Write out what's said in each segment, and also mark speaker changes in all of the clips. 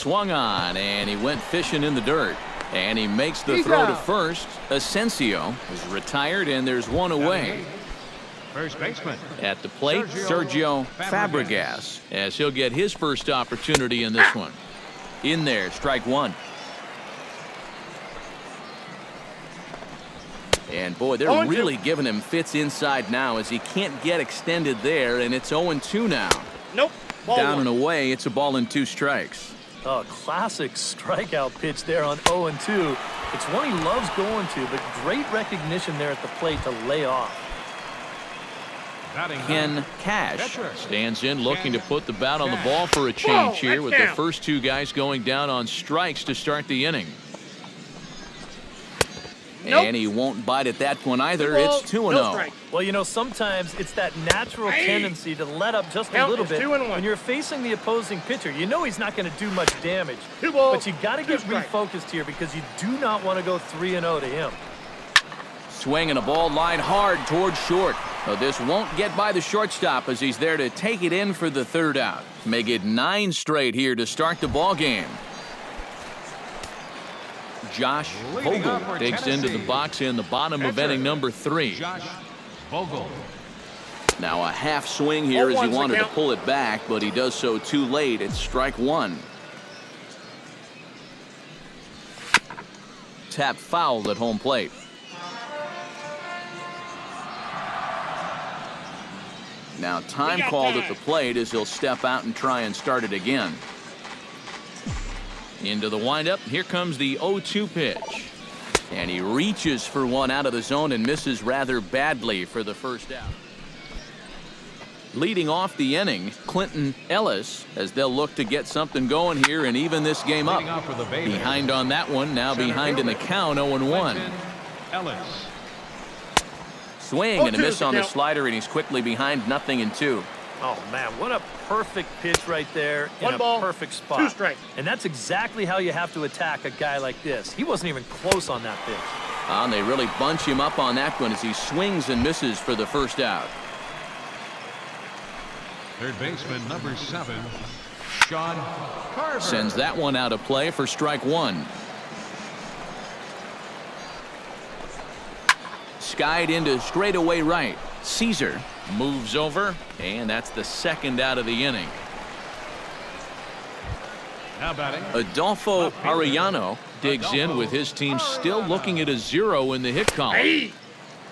Speaker 1: swung on, and he went fishing in the dirt. And he makes the throw to first. Asensio is retired, and there's one away.
Speaker 2: First baseman.
Speaker 1: At the plate, Sergio Fabregas, as he'll get his first opportunity in this one. In there, strike one. And boy, they're really giving him fits inside now as he can't get extended there, and it's 0-2 now.
Speaker 3: Nope.
Speaker 1: Down and away, it's a ball and 2 strikes.
Speaker 4: A classic strikeout pitch there on 0-2. It's one he loves going to, but great recognition there at the plate to lay off.
Speaker 1: Ken Cash stands in looking to put the bat on the ball for a change here with the first 2 guys going down on strikes to start the inning. And he won't bite at that one either. It's 2-0.
Speaker 4: Well, you know, sometimes it's that natural tendency to let up just a little bit. When you're facing the opposing pitcher, you know he's not going to do much damage. But you got to get refocused here because you do not want to go 3-0 to him.
Speaker 1: Swinging a ball line hard towards short. This won't get by the shortstop as he's there to take it in for the 3rd out. Make it 9 straight here to start the ball game. Josh Vogel digs into the box in the bottom of inning number 3.
Speaker 2: Josh Vogel.
Speaker 1: Now a half swing here as he wanted to pull it back, but he does so too late. It's strike 1. Tap fouled at home plate. Now time called at the plate as he'll step out and try and start it again. Into the windup. Here comes the 0-2 pitch. And he reaches for one out of the zone and misses rather badly for the first out. Leading off the inning, Clinton Ellis, as they'll look to get something going here and even this game up. Behind on that one, now behind in the count, 0-1.
Speaker 2: Ellis.
Speaker 1: Swing and a miss on the slider, and he's quickly behind 0-2.
Speaker 4: Oh, man, what a perfect pitch right there in a perfect spot.
Speaker 3: 2 strikes.
Speaker 4: And that's exactly how you have to attack a guy like this. He wasn't even close on that pitch.
Speaker 1: And they really bunch him up on that one as he swings and misses for the first out.
Speaker 2: Third baseman, number 7, Sean Carver.
Speaker 1: Sends that one out of play for strike 1. Skied into straightaway right. Caesar moves over, and that's the 2nd out of the inning.
Speaker 2: Now batting,
Speaker 1: Adolfo Arellano digs in with his team still looking at a 0 in the hit column.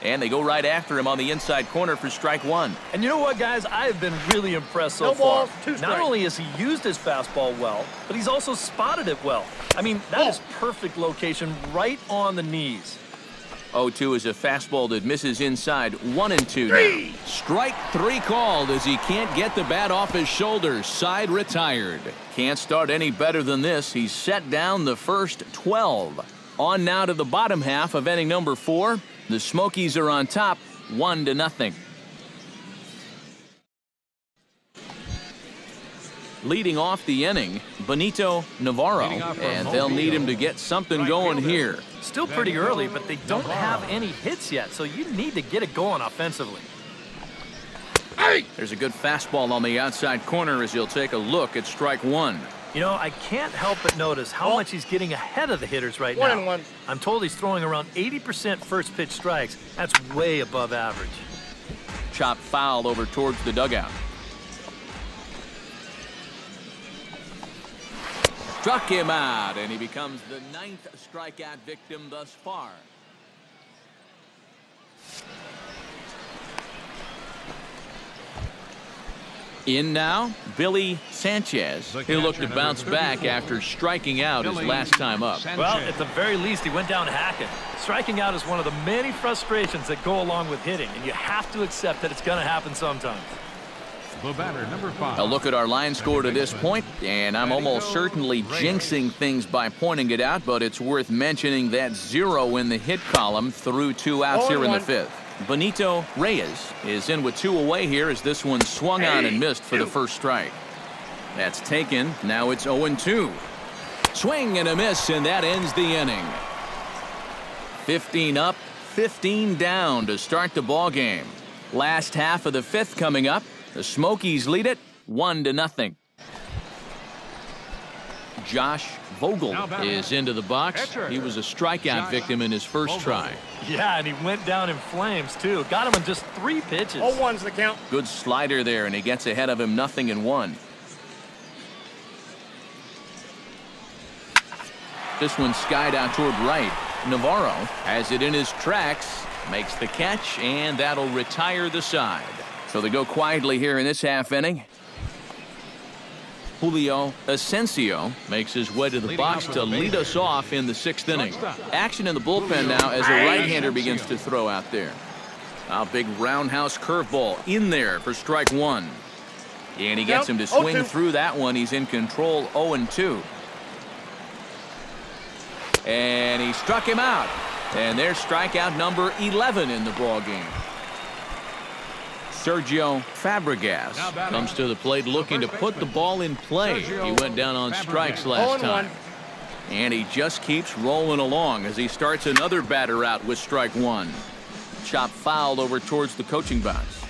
Speaker 1: And they go right after him on the inside corner for strike 1.
Speaker 4: And you know what, guys? I have been really impressed so far. Not only has he used his fastball well, but he's also spotted it well. I mean, that is perfect location right on the knees.
Speaker 1: 0-2 is a fastball that misses inside. 1-2 now. Strike 3 called as he can't get the bat off his shoulders. Side retired. Can't start any better than this. He's set down the first 12. On now to the bottom half of inning number 4. The Smokies are on top, 1-0. Leading off the inning, Benito Navarro, and they'll need him to get something going here.
Speaker 4: Still pretty early, but they don't have any hits yet, so you need to get it going offensively.
Speaker 1: There's a good fastball on the outside corner as he'll take a look at strike 1.
Speaker 4: You know, I can't help but notice how much he's getting ahead of the hitters right now.
Speaker 3: 1-1.
Speaker 4: I'm told he's throwing around 80% first pitch strikes. That's way above average.
Speaker 1: Chop foul over towards the dugout. Struck him out, and he becomes the 9th strikeout victim thus far. In now, Billy Sanchez. He'll look to bounce back after striking out his last time up.
Speaker 4: Well, at the very least, he went down hacking. Striking out is one of the many frustrations that go along with hitting, and you have to accept that it's going to happen sometimes.
Speaker 2: The batter, number 5.
Speaker 1: A look at our line score to this point, and I'm almost certainly jinxing things by pointing it out, but it's worth mentioning that 0 in the hit column through 2 outs here in the 5th. Benito Reyes is in with 2 away here as this one swung on and missed for the first strike. That's taken. Now it's 0-2. Swing and a miss, and that ends the inning. 15 up, 15 down to start the ball game. Last half of the 5th coming up. The Smokies lead it 1-0. Josh Vogel is into the box. He was a strikeout victim in his first try.
Speaker 4: Yeah, and he went down in flames, too. Got him in just 3 pitches.
Speaker 3: 0-1's the count.
Speaker 1: Good slider there, and he gets ahead of him 0-1. This one skied out toward right. Navarro has it in his tracks, makes the catch, and that'll retire the side. So they go quietly here in this half inning. Julio Asensio makes his way to the box to lead us off in the 6th inning. Action in the bullpen now as a right-hander begins to throw out there. A big roundhouse curveball in there for strike 1. And he gets him to swing through that one. He's in control, 0-2. And he struck him out. And there's strikeout number 11 in the ballgame. Sergio Fabregas comes to the plate looking to put the ball in play. He went down on strikes last time. And he just keeps rolling along as he starts another batter out with strike 1. Chop fouled over towards the coaching box.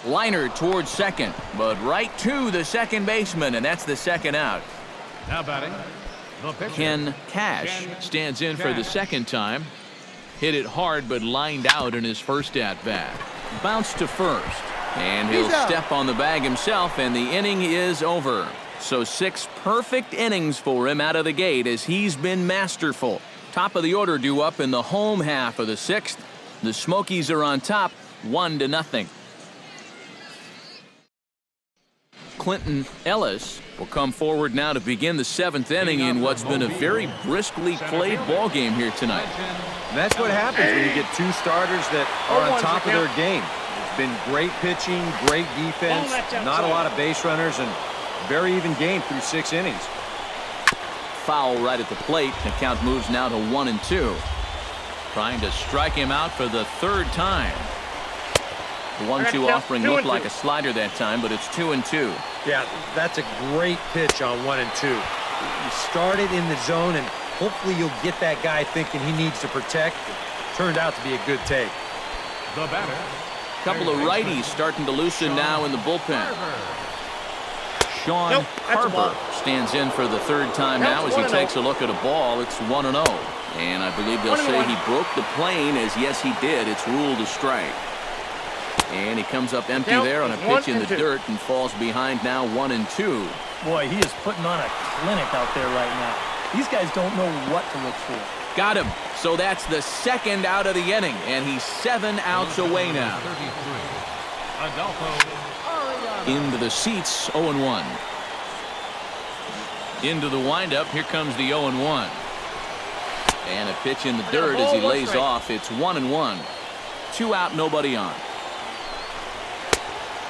Speaker 1: Liner towards second, but right to the second baseman, and that's the second out.
Speaker 2: Now batting, the pitcher.
Speaker 1: Ken Cash stands in for the second time. Hit it hard, but lined out in his first at-bat. Bounced to first, and he'll step on the bag himself, and the inning is over. So 6 perfect innings for him out of the gate as he's been masterful. Top of the order due up in the home half of the 6th. The Smokies are on top, 1-0. Clinton Ellis will come forward now to begin the 7th inning in what's been a very briskly played ball game here tonight.
Speaker 5: And that's what happens when you get 2 starters that are on top of their game. It's been great pitching, great defense, not a lot of base runners, and very even game through 6 innings.
Speaker 1: Foul right at the plate. The count moves now to 1-2. Trying to strike him out for the 3rd time. The 1-2 offering looked like a slider that time, but it's 2-2.
Speaker 5: Yeah, that's a great pitch on 1-2. You started in the zone, and hopefully you'll get that guy thinking he needs to protect. It turned out to be a good take.
Speaker 2: The batter.
Speaker 1: Couple of righties starting to loosen now in the bullpen. Sean Harper stands in for the 3rd time now as he takes a look at a ball. It's 1-0. And I believe they'll say he broke the plane, as yes he did. It's ruled a strike. And he comes up empty there on a pitch in the dirt and falls behind now 1-2.
Speaker 4: Boy, he is putting on a clinic out there right now. These guys don't know what to look for.
Speaker 1: Got him. So that's the 2nd out of the inning, and he's 7 outs away now. Into the seats, 0-1. Into the windup, here comes the 0-1. And a pitch in the dirt as he lays off. It's 1-1. 2 out, nobody on.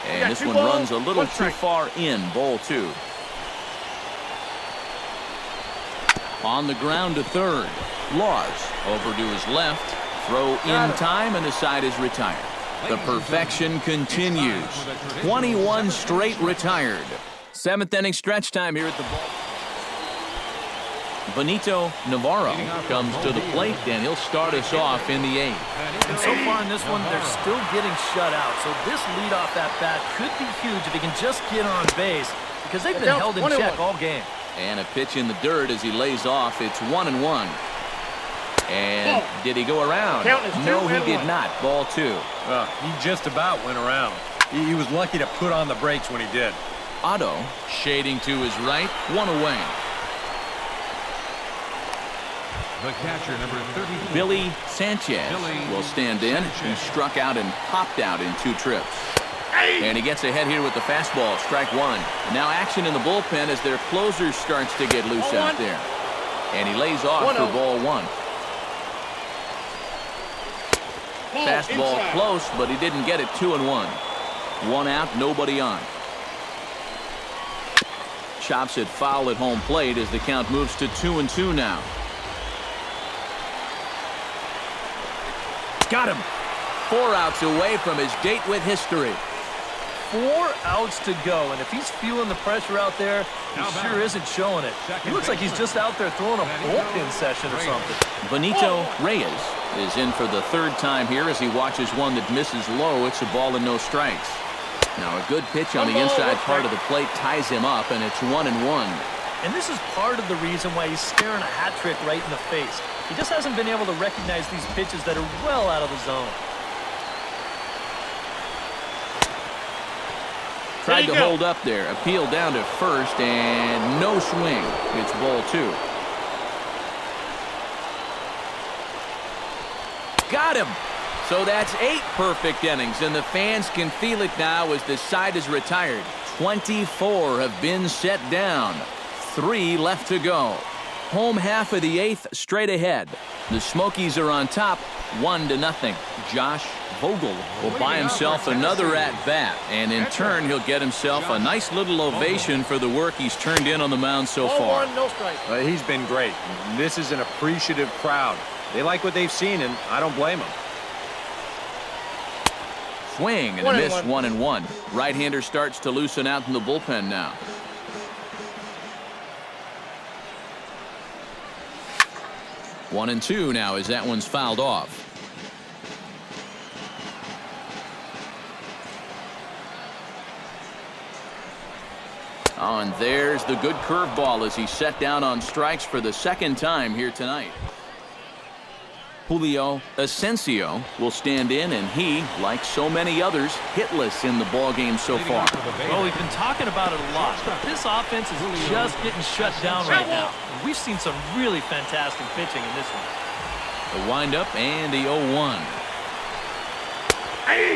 Speaker 1: And this one runs a little too far in, ball 2. On the ground to third. Laws over to his left. Throw in time, and the side is retired. The perfection continues. 21 straight retired. 7th inning stretch time here at the ball. Benito Navarro comes to the plate, and he'll start us off in the 8th.
Speaker 4: And so far in this one, they're still getting shut out. So this leadoff at bat could be huge if he can just get on base, because they've been held in check all game.
Speaker 1: And a pitch in the dirt as he lays off. It's 1-1. And did he go around? No, he did not. Ball 2.
Speaker 5: He just about went around. He was lucky to put on the brakes when he did.
Speaker 1: Otto shading to his right. 1 away.
Speaker 2: The catcher, number 34.
Speaker 1: Billy Sanchez will stand in. He struck out and popped out in 2 trips. And he gets ahead here with the fastball. Strike 1. And now action in the bullpen as their closer starts to get loose out there. And he lays off for ball 1. Fastball close, but he didn't get it. 2-1. 1 out, nobody on. Chops it foul at home plate as the count moves to 2-2 now. Got him. 4 outs away from his date with history.
Speaker 4: 4 outs to go, and if he's feeling the pressure out there, he sure isn't showing it. He looks like he's just out there throwing a bullpen session or something.
Speaker 1: Benito Reyes is in for the 3rd time here as he watches one that misses low. It's a ball and no strikes. Now a good pitch on the inside part of the plate ties him up, and it's 1-1.
Speaker 4: And this is part of the reason why he's staring a hat trick right in the face. He just hasn't been able to recognize these pitches that are well out of the zone.
Speaker 1: Tried to hold up there. Appeal down to first, and no swing. It's ball 2. Got him. So that's 8 perfect innings, and the fans can feel it now as the side is retired. 24 have been set down. 3 left to go. Home half of the 8th straight ahead. The Smokies are on top, 1-0. Josh Vogel will buy himself another at-bat, and in turn he'll get himself a nice little ovation for the work he's turned in on the mound so far.
Speaker 5: He's been great. This is an appreciative crowd. They like what they've seen, and I don't blame them.
Speaker 1: Swing and a miss, 1-1. Right-hander starts to loosen out in the bullpen now. One and 2 now as that one's fouled off. Oh, and there's the good curveball as he's set down on strikes for the second time here tonight. Julio Asensio will stand in, and he, like so many others, hitless in the ballgame so far.
Speaker 4: Well, we've been talking about it a lot, but this offense is just getting shut down right now. We've seen some really fantastic pitching in this one.
Speaker 1: The windup and the 0-1.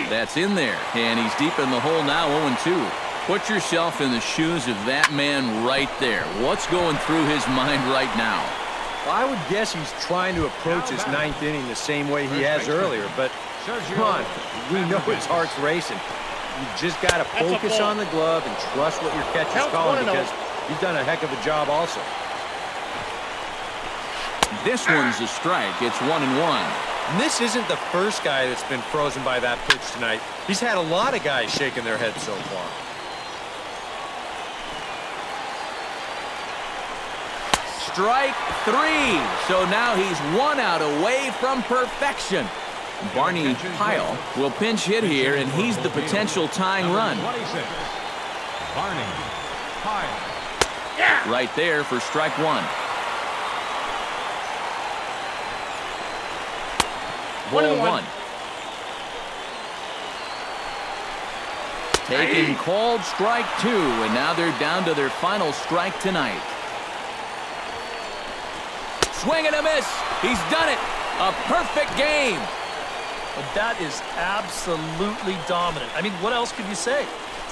Speaker 1: That's in there, and he's deep in the hole now, 0-2. Put yourself in the shoes of that man right there. What's going through his mind right now?
Speaker 5: Well, I would guess he's trying to approach his 9th inning the same way he has earlier, but come on, we know his heart's racing. You just got to focus on the glove and trust what your catcher's calling, because he's done a heck of a job also.
Speaker 1: This one's a strike. It's 1-1.
Speaker 5: And this isn't the first guy that's been frozen by that pitch tonight. He's had a lot of guys shaking their heads so far.
Speaker 1: Strike 3. So now he's 1 out away from perfection. Barney Pyle will pinch hit here, and he's the potential tying run.
Speaker 2: Barney Pyle.
Speaker 1: Right there for strike 1. Ball 1. Taking called strike 2, and now they're down to their final strike tonight. Swing and a miss. He's done it. A perfect game.
Speaker 4: But that is absolutely dominant. I mean, what else could you say?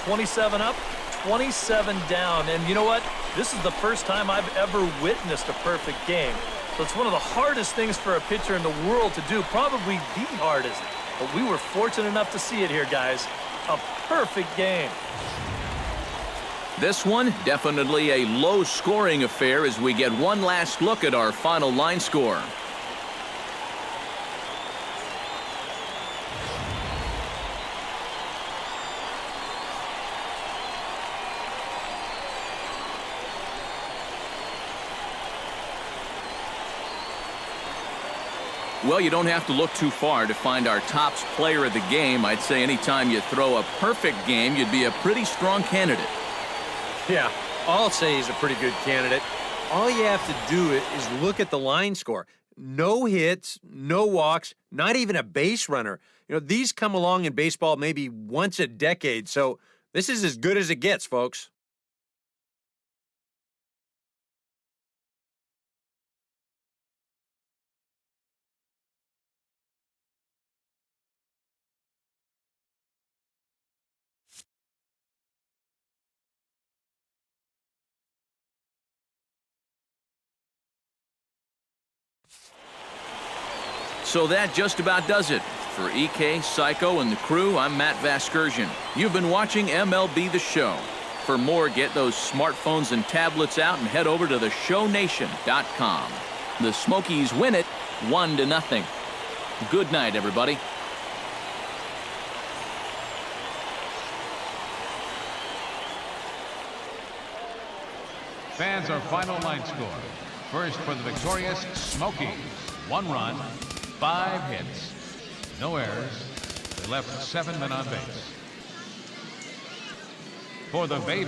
Speaker 4: 27 up, 27 down. And you know what? This is the first time I've ever witnessed a perfect game. So it's one of the hardest things for a pitcher in the world to do, probably the hardest. But we were fortunate enough to see it here, guys. A perfect game.
Speaker 1: This one, definitely a low-scoring affair as we get one last look at our final line score. Well, you don't have to look too far to find our top player of the game. I'd say anytime you throw a perfect game, you'd be a pretty strong candidate.
Speaker 5: Yeah, I'll say he's a pretty good candidate. All you have to do is look at the line score. No hits, no walks, not even a base runner. You know, these come along in baseball maybe once a decade, so this is as good as it gets, folks.
Speaker 1: So that just about does it. For EK, Psycho, and the crew, I'm Matt Vasgersian. You've been watching MLB The Show. For more, get those smartphones and tablets out and head over to theshownation.com. The Smokies win it 1-0. Good night, everybody.
Speaker 2: Fans, our final line score. First for the victorious Smokies. 1 run, 5 hits, no errors. They left 7 men on base. for the Bay